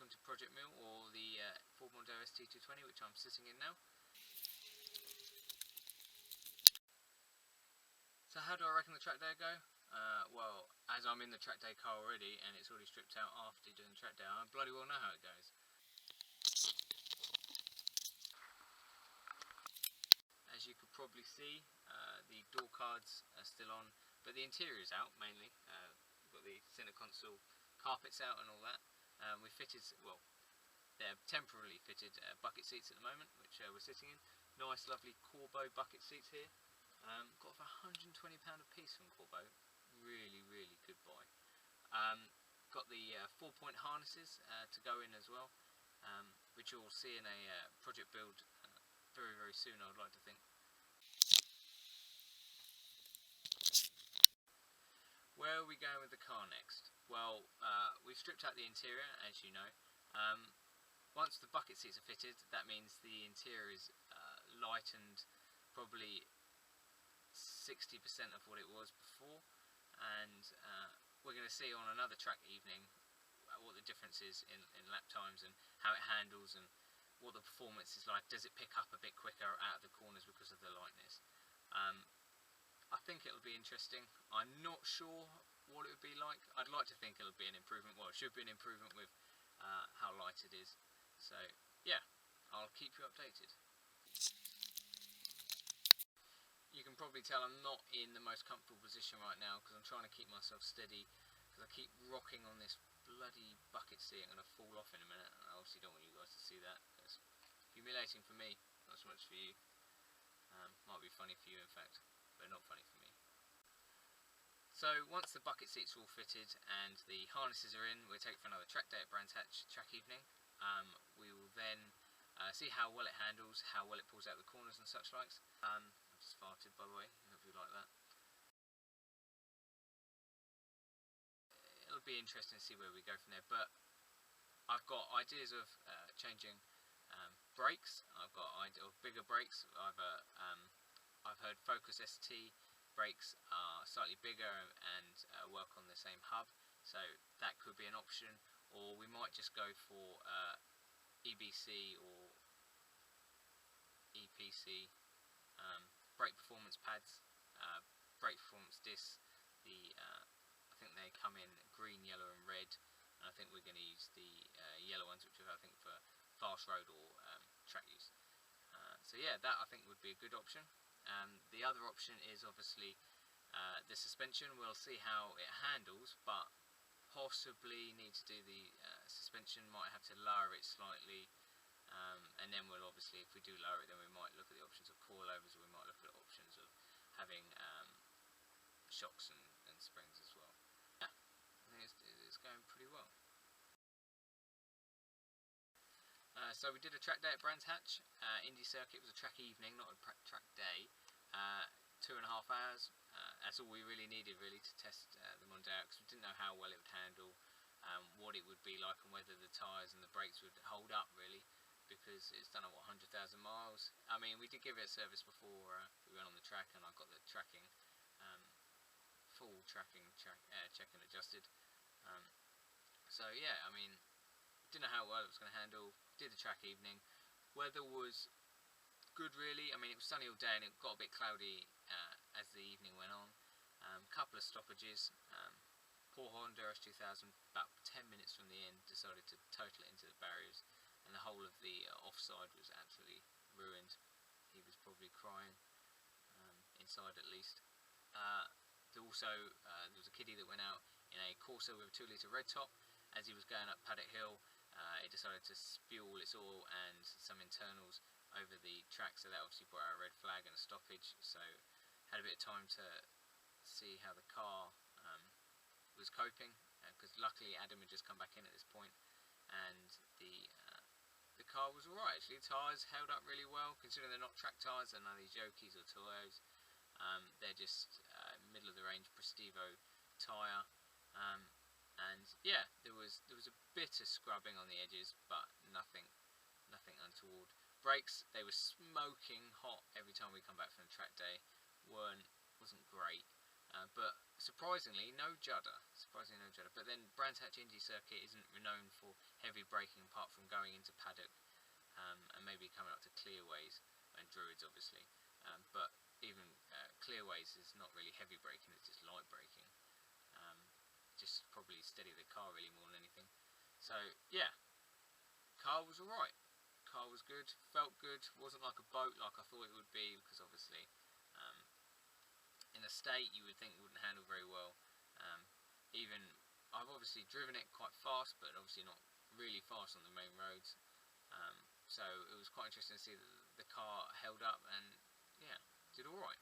welcome to Project Mule, or the Ford Mondeo ST220, which I'm sitting in now. So how do I reckon the track day go? Well, as I'm in the track day car already, and it's already stripped out after doing the track day, I bloody well know how it goes. As you could probably see, the door cards are still on, but the interior is out mainly. We've got the centre console carpets out and all that. We fitted, well, they're temporarily fitted bucket seats at the moment, which we're sitting in. Nice, lovely Corbeau bucket seats here. Got for £120 a piece from Corbeau. Really, really good buy. Got the 4-point harnesses to go in as well, which you'll see in a project build very, very soon, I would like to think. Where are we going with the car next? Well, we've stripped out the interior, as you know. Once the bucket seats are fitted, that means the interior is lightened probably 60% of what it was before, and we're going to see on another track evening what the difference is in lap times and how it handles and what the performance is like. Does it pick up a bit quicker out of the corners because of the lightness? I think it'll be interesting. I'm not sure what it would be like. I'd like to think it'll be an improvement. Well, it should be an improvement with how light it is. So yeah, I'll keep you updated. You can probably tell I'm not in the most comfortable position right now because I'm trying to keep myself steady, because I keep rocking on this bloody bucket seat. I'm going to fall off in a minute, and I obviously don't want you guys to see that. It's humiliating for me, not so much for you. Might be funny for you in fact, but not funny for me. So once the bucket seats are all fitted and the harnesses are in, we'll take for another track day at Brands Hatch track evening. We will then see how well it handles, how well it pulls out the corners and such likes. I've just farted, by the way, I hope you like that. It'll be interesting to see where we go from there, but I've got ideas of changing brakes. I've got ideas of bigger brakes. I've heard Focus ST brakes are slightly bigger and work on the same hub, so that could be an option. Or we might just go for EBC or EPC brake performance pads, brake performance discs. I think they come in green, yellow and red, and I think we're going to use the yellow ones, which I think for fast road or track use. So yeah, that I think would be a good option. The other option is obviously the suspension. We'll see how it handles, but possibly need to do the suspension, might have to lower it slightly, and then we'll obviously, if we do lower it, then we might look at the options of coilovers, or we might look at options of having shocks and springs as well. Yeah, I think it's going pretty well. So we did a track day at Brands Hatch Indy Circuit. It was a track evening, not a track day. 2.5 hours. That's all we really needed, really, to test the Mondeo, because we didn't know how well it would handle, what it would be like, and whether the tyres and the brakes would hold up, really, because it's done 100,000 miles. I mean, we did give it a service before we went on the track, and I got the tracking, full tracking check and adjusted. So yeah, I mean, didn't know how well it was going to handle. Did the track evening. Weather was good, really. I mean, it was sunny all day and it got a bit cloudy as the evening went on. Couple of stoppages. Poor Mondeo ST220, about 10 minutes from the end, decided to total it into the barriers, and the whole of the offside was absolutely ruined. He was probably crying, inside at least. There was a kiddie that went out in a Corsa with a 2-litre red top. As he was going up Paddock Hill, it decided to spew all its oil and some internals over the track, so that obviously brought out a red flag and a stoppage. So had a bit of time to see how the car was coping, because luckily Adam had just come back in at this point, and the car was alright actually. The tyres held up really well, considering they're not track tyres, they're none of these Yokeys or Toyos. They're just middle of the range Prestivo tyre. And yeah, there was a bit of scrubbing on the edges, but nothing untoward. Brakes, they were smoking hot every time we come back from the track day. Wasn't great, but surprisingly no judder. But then Brands Hatch Indy Circuit isn't renowned for heavy braking apart from going into paddock and maybe coming up to clearways and druids obviously. But even clearways is not really heavy braking, it's just light braking. Just probably steady the car really more than anything. So yeah, car was alright. Car was good, felt good, wasn't like a boat like I thought it would be, because obviously in a state you would think it wouldn't handle very well. Even I've obviously driven it quite fast, but obviously not really fast on the main roads. So it was quite interesting to see that the car held up and yeah, did alright.